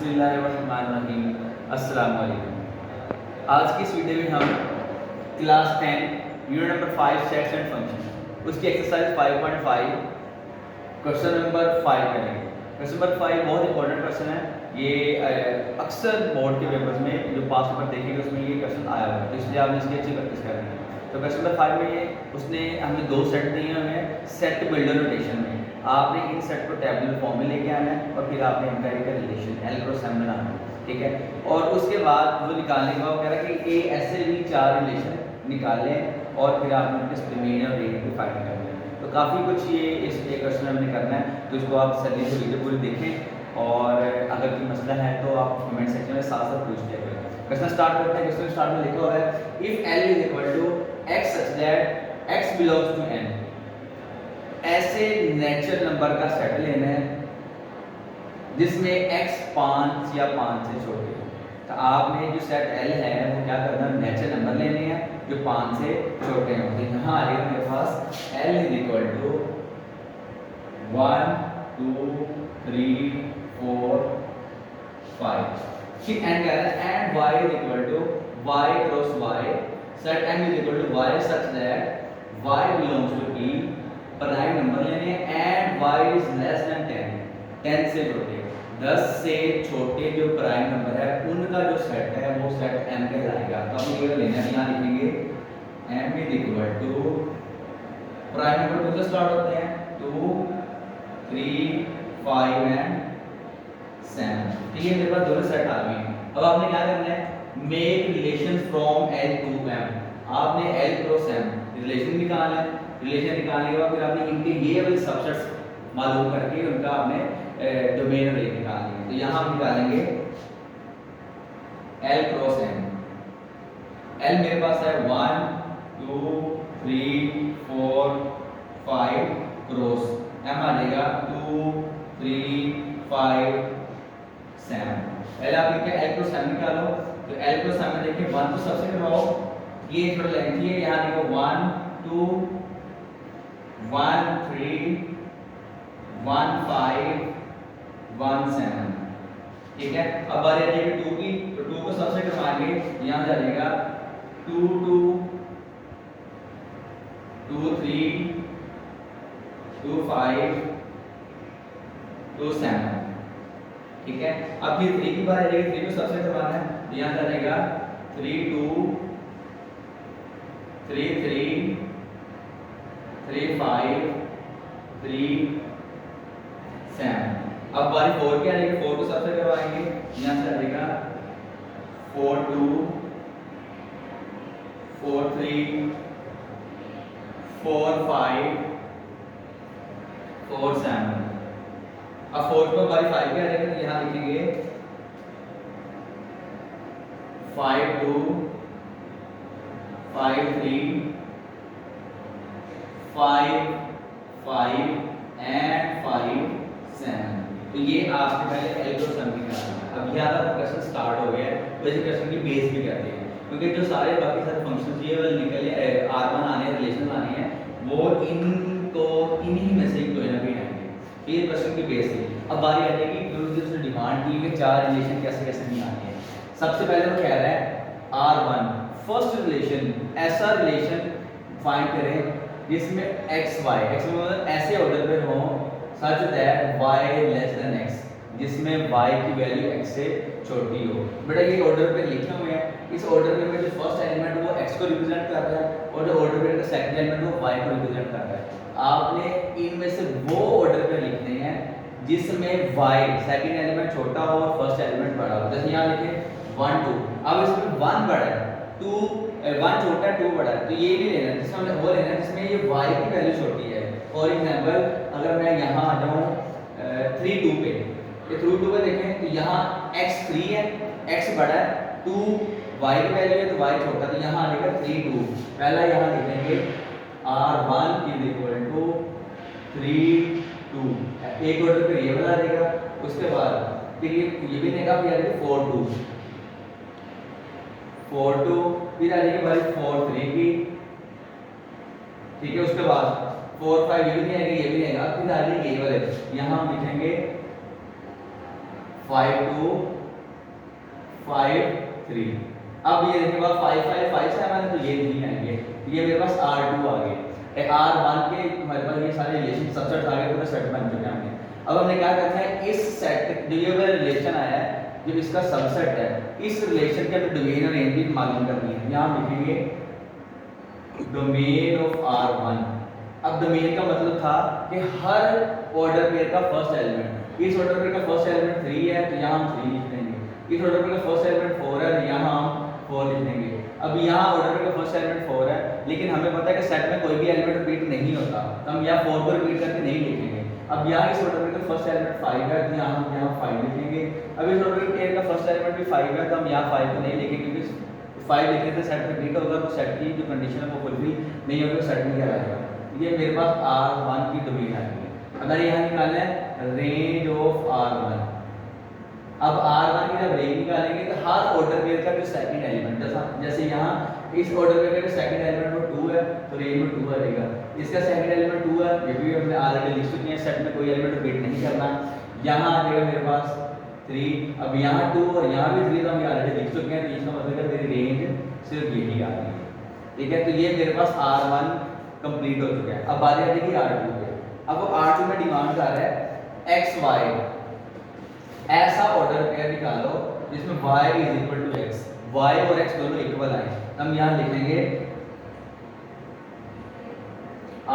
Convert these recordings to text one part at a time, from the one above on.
बिस्मिल्लाहिर्रहमानिर्रहीम। अस्सलाम वालेकुम। आज की इस वीडियो में हम class 10 unit number 5 sets and function उसकी एक्सरसाइज 5.5 क्वेश्चन नंबर 5 करेंगे। क्वेश्चन नंबर 5 बहुत इंपॉर्टेंट क्वेश्चन है। ये अक्सर बोर्ड के पेपर्स में जो पास पेपर देखेंगे उसमें ये क्वेश्चन आया हुआ है, तो इसलिए आपने इसकी अच्छी प्रैक्टिस करनी है। तो क्वेश्चन नंबर 5 में ये उसने हमें दो सेट दिए हुए हैं सेट बिल्डर नोटेशन में। आपने इन सेट को टेबुलर फॉर्म में लेके आना है और फिर आपने empirical relation L cross M बनाना है, ठीक है। और उसके बाद वो निकालने का वो कह रहा है कि ए ऐसे भी 4 रिलेशन निकालें और फिर आपने उनके स्प्लिमेन और रेट को फाइंड करना है। तो काफ़ी कुछ ये इस क्वेश्चन हमने करना है, तो इसको आप सही से वीडियो पूरी देखें और अगर कोई मसला है तो आप कमेंट सेक्शन में साथ साथ पूछ लिया करें। क्वेश्चन स्टार्ट करते हैं। क्वेश्चन स्टार्ट में लिखा हुआ है if L is equal to X such that X belongs to N. ऐसे नेचुरल नंबर का सेट लेना है जिसमें x 5 या 5 से छोटे हो। तो आपने जो सेट L है वो क्या करना है, नेचुरल नंबर लेने हैं जो 5 से छोटे हों। तो यहाँ आ गया मेरे पास L इज इक्वल टू 1 2 3 4 5। फिर एंड कह रहा है and y is equal to y cross y। Set m is equal to y such that y belongs to E। Prime number लेने and y is less than 10। 10 से छोटे 10 से छोटे जो प्राइम नंबर है उनका जो सेट है वो सेट m कहलाएगा। तो हम ये लेना है, यहाँ लिखेंगे m is equal to prime number 2 से स्टार्ट होते हैं 2 3 5 एंड 7। ठीक है, मेरे पास दोनों सेट आ गए हैं। अब आपने क्या करना है, make relation from L to M। आपने L क्रॉस M रिलेशन निकालना है। रिलेशन निकालने के बाद फिर आपने इनके ये वाले सबसेट्स मालूम करके उनका आपने डोमेन रेट निकालनी है। तो यहाँ हम निकालेंगे L क्रॉस M। L मेरे पास है 1 2 3 4 5 क्रॉस M आ जाएगा 2 3 5 7। पहले आप लिखिए L क्रॉस M निकालो। तो L क्रॉस M में देखिए 1 तो सबसे करवाओ, ये थोड़ा लेंथी है, यहाँ देखो 1 2 1 3 1 5 1 7। ठीक है, अब बारी आ जाएगी 2 की। तो 2 को सबसे करवाएंगे, यहाँ जाएगा 2 2 2 3 2 5 2 7। ठीक है, अब फिर 3 की बारी आ जाएगी। 3 को सबसे करवाना है, यहाँ जाएगा 3 2 3 3 3 5 3 7। अब बारी 4 की आ जाएगी। 4 को सबसे करवाएंगे, यहाँ से आ जाएगा 4 2 4 3 4 5 4 7। अब 4 को बारी 5 की आ जाएगी, तो यहाँ लिखेंगे 5 2 5 3 5 5 एंड 5 7। तो ये आपसे पहले L क्रॉस M निकालना है। अब यहाँ तक क्वेश्चन स्टार्ट हो गया है, तो इस क्वेश्चन की बेस भी कहते हैं, क्योंकि जो सारे बाकी सारे फंक्शंस ये वाले निकले R1 आने हैं, रिलेशन आने हैं, वो इनको इन्हीं में से कोई ना कोई आएंगे। तो ये क्वेश्चन की बेस है। अब बारी आ जाएगी कि उसने डिमांड की कि 4 रिलेशन कैसे कैसे नहीं आने हैं। सबसे पहले वो कह रहा है R1 फर्स्ट रिलेशन, ऐसा रिलेशन फाइंड करें जिसमें x y मतलब ऐसे ऑर्डर पे हो सच that y less than x, जिसमें y की वैल्यू x से छोटी हो। बेटा ये ऑर्डर पे लिखे हुए हैं, इस ऑर्डर पे जो फर्स्ट एलिमेंट वो x को रिप्रेजेंट कर रहा है और जो ऑर्डर पे का सेकंड एलिमेंट वो y को रिप्रेजेंट कर रहा है। आपने इनमें से वो ऑर्डर पे लिखने हैं जिसमें y सेकंड एलिमेंट छोटा हो और फर्स्ट एलिमेंट बड़ा हो। जैसे यहाँ लिखे 1 2। अब इसमें 1 बड़ा है, 2 1 छोटा है, 2 बड़ा है, तो ये भी लेना है जिसमें हमने वो लेना है जिसमें ये y की वैल्यू छोटी है। फॉर एग्जांपल अगर मैं यहाँ आ जाऊँ 3 2 पे, ये 3 2 पे देखें तो यहाँ x 3 है, x बड़ा है, 2 y की वैल्यू है तो y छोटा, तो यहाँ आ जाएगा 3 2। पहला यहाँ लिखेंगे R1 इज इक्वल टू 3 2। एक ऑर्डर पे ये बना देगा, उसके बाद फिर ये भी देगा, फिर आ जाएगा 4 2 4 2, फिर आ जाएगी बारी 4 3 की। ठीक है, उसके बाद 4 5 ये भी नहीं आएगा, ये भी नहीं आएगा। फिर आ जाएगी ये वाले, यहाँ हम लिखेंगे 5 2 5 3। अब ये देखिए बात 5 5 5 से हमारे तो ये नहीं आएंगे, ये मेरे पास R2 आ गए, R1 के हमारे पास ये सारे रिलेशन सबसेट आ गए, पूरे सेट बन चुके हैं। अब हमने क्या करना है, इस सेट जो ये रिलेशन आया है, जो इसका सबसेट है, इस रिलेशन के हमें डोमेन और रेंज भी मालूम करनी है। यहाँ हम लिखेंगे डोमेन ऑफ R1। अब डोमेन का मतलब था कि हर ऑर्डर पेयर का फर्स्ट एलिमेंट, इस ऑर्डर पेयर का फर्स्ट एलिमेंट 3 है तो यहाँ हम 3 लिख देंगे, इस ऑर्डर पेयर का फर्स्ट एलिमेंट 4 है तो यहाँ हम 4 लिख देंगे। अब यहाँ ऑर्डर पेयर का फर्स्ट एलिमेंट 4 है, लेकिन हमें पता है कि सेट में कोई भी एलिमेंट रिपीट नहीं होता, तो हम यहाँ 4 को रिपीट करके नहीं लिखेंगे। अब यहाँ इस ऑर्डर पेयर का फर्स्ट एलिमेंट 5 है तो यहाँ हम यहाँ 5 लिखेंगे। अब इस ऑर्डर पेयर का फर्स्ट एलिमेंट भी 5 है तो हम यहाँ 5 को नहीं लिखेंगे, क्योंकि 5 लिखने से सेट रिपीट होगा, तो सेट की जो कंडीशन है वो फुलफिल नहीं होगी, सेट नहीं कराएगा। ये मेरे पास R1 की डोमेन आ गई है। अगर यहाँ निकालना है रेंज ऑफ R1, अब R1 की जब रेंज निकालेंगे तो हर ऑर्डर पेयर का जो सेकंड एलिमेंट, जैसे यहाँ इस ऑर्डर पेयर का सेकंड एलिमेंट वो 2 है तो रेंज में 2 आ जाएगा, इसका सेकंड एलिमेंट 2 है, ये भी हमने ऑलरेडी लिख चुके हैं, सेट में कोई एलिमेंट रिपीट नहीं करना। यहाँ आ जाएगा मेरे पास 3, अब यहाँ 2 और यहाँ भी 3 तो हम ऑलरेडी लिख चुके हैं, तो इसका मतलब है मेरी रेंज सिर्फ यही आ रही है। ठीक है, तो ये मेरे पास R1 कंप्लीट हो चुका है। अब बात आती है R2 पे। अब वो R2 में डिमांड कर रहा है x y, ऐसा ऑर्डर पेयर निकालो जिसमें y is equal to x, y और x दोनों इक्वल आए। हम यहाँ लिखेंगे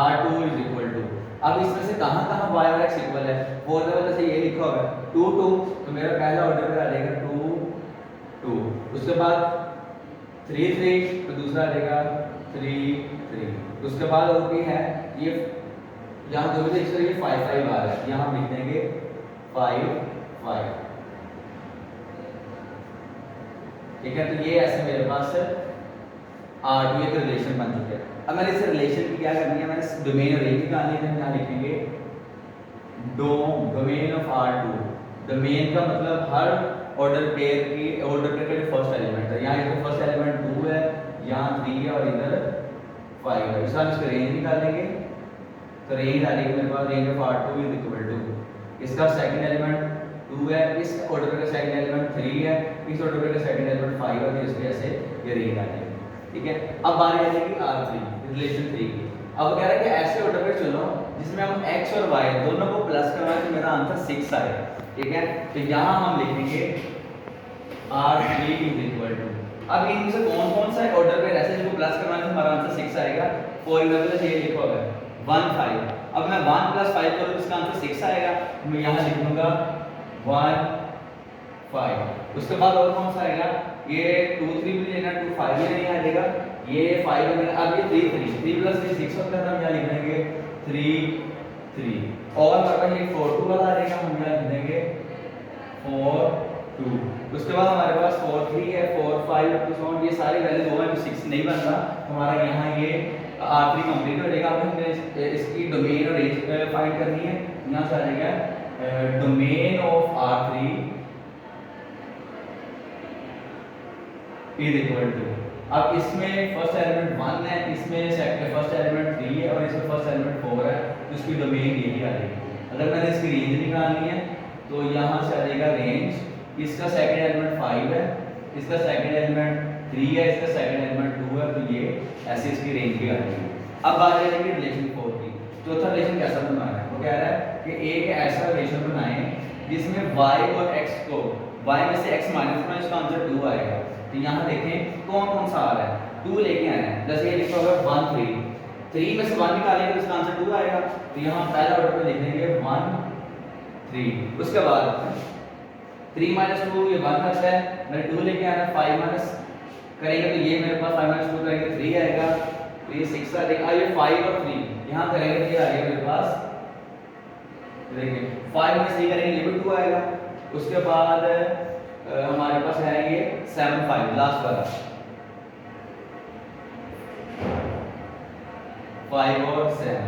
R2 इज इक्वल टू, अब इसमें से कहाँ कहाँ y और x इक्वल है, फॉर एग्जांपल जैसे ये लिखा होगा 2 2, तो मेरा पहला ऑर्डर पेयर आ जाएगा 2 2, उसके बाद 3 3, तो दूसरा आ जाएगा 3 3, उसके बाद और भी है ये, यहाँ दो भी ये 5 5 आ रहा है, यहाँ हम लिख देंगे 5 5। ठीक है, तो ये ऐसे मेरे पास R2 एक रिलेशन बन चुके हैं। अब मैंने इस रिलेशन की क्या करनी है, मैंने डोमेन और रेंज निकालनी है, यहाँ लिखेंगे डोमेन ऑफ R2। डोमेन का मतलब हर ऑर्डर पेयर का जो फर्स्ट एलिमेंट है, यहाँ इसका फर्स्ट एलिमेंट 2 है, यहाँ 3 है और इधर 5 है। इस बार इसका रेंज निकालेंगे तो रेंज आ जाएगी मेरे पास range of R2 is equal to, इसका सेकंड एलिमेंट 2 है, इस ऑर्डर पेयर का सेकंड एलिमेंट 3 है, इस ऑर्डर पेयर का सेकंड एलिमेंट 5 है, तो इस वजह से ये रेंज आ जाएगी। ठीक है, अब बारी आ जाएगी R3 रिलेशन 3 की। अब कह रहा है कि ऐसे ऑर्डर पेयर चुनो जिसमें हम x और y दोनों को प्लस करवाएं तो मेरा आंसर 6 आएगा। ठीक है, तो यहाँ हम लिखेंगे R3 इज इक्वल टू, अब इनमें से कौन कौन सा ऑर्डर पेयर ऐसे जिसको प्लस करवाने से हमारा आंसर 6 आएगा। फॉर एग्जांपल ये लिखा होगा 1 5, अब मैं 1 + 5 करूँ तो इसका आंसर 6 आएगा, मैं यहाँ लिख दूंगा 1 5। उसके बाद और कौन सा आएगा, ये 2 3 भी लेना, 2 5 भी नहीं आ जाएगा, ये 5 है, अब ये 3 3 3 + 3 6 होता है, हम यहाँ लिख देंगे 3 3, और हमारे पास ये 4 2 वाला आ जाएगा, हम यहाँ लिख देंगे 4 2। उसके बाद हमारे पास 4 3 है, 4 5 अप टू 7, ये सारी वैल्यू 2 है, 6 नहीं बन रहा, हमारा यहाँ ये R3 कंप्लीट हो जाएगा। अब हमें इसकी डोमेन और रेंज फाइंड करनी है, यहाँ से आ जाएगा domain of R3 is equal to, अब इसमें फर्स्ट एलिमेंट 1 है, इसमें सेकंड फर्स्ट एलिमेंट 3 है और इसमें फर्स्ट एलिमेंट 4 है, तो इसकी डोमेन यही आ जाएगी। अगर मैंने इसकी रेंज निकालनी है तो यहाँ से आ जाएगा रेंज, इसका सेकंड एलिमेंट 5 है, इसका सेकंड एलिमेंट 3 है, इसका सेकंड एलिमेंट 2 है, तो ये ऐसे इसकी रेंज भी आ जाएगी। अब बात करेंगे रिलेशन 4 की। चौथा रिलेशन कैसा बनाना है, वो कह रहा है कि एक ऐसा रिलेशन बनाएं जिसमें y और x को, y में से x माइनस करना, इसका आंसर 2 आएगा। तो यहाँ देखें कौन कौन सा आ रहा है, 2 लेके आना है, जैसे ये लिखा होगा 1 3, 3 में से 1 निकालेंगे तो इसका आंसर 2 आएगा, तो यहाँ पहला ऑर्डर पे लिख देंगे 1 3। उसके बाद 3 - 2 ये 1 आता है, मैंने 2 लेके आना है, 5 माइनस करेंगे तो ये मेरे पास 5 - 2 करेंगे 3 आएगा, तो ये 6 आ जाएगा। ये 5 और 3 यहाँ करेंगे तो ये आ जाएगा मेरे पास, देखिए 5 में 3 करेंगे ये भी 2 आएगा। उसके बाद हमारे पास है ये 7 5 लास्ट वाला, 5 और 7,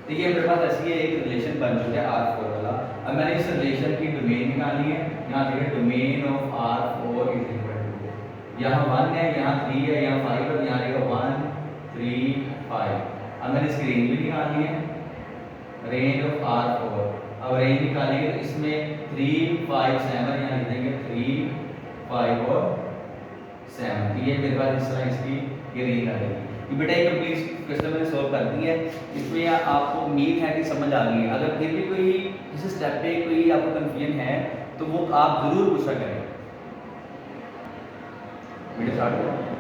ठीक है, मेरे पास ऐसी एक रिलेशन बन चुका है R4 वाला। अब मैंने इस रिलेशन की डोमेन निकालनी है, यहाँ देखिए domain of R4 is equal to, यहाँ 1 है, यहाँ 3 है, यहाँ 5 है, यहाँ आएगा 1 3 5। अब मैंने इसकी रेंज भी निकालनी है, रेंज ऑफ R4। अब रेंज निकालेंगे तो इसमें 3 5 7 यहाँ लिख देंगे 3 5 और 7। तो ये मेरे पास इस तरह इसकी ये रेंज आ जाएगी। ये बेटा एक कंप्लीट क्वेश्चन मैंने सॉल्व कर दी है। इसमें आपको उम्मीद है कि समझ आ गई है। अगर फिर भी कोई किसी स्टेप पे कोई आपको कंफ्यूजन है तो वो आप जरूर पूछा करें। वीडियो स्टार्ट करो।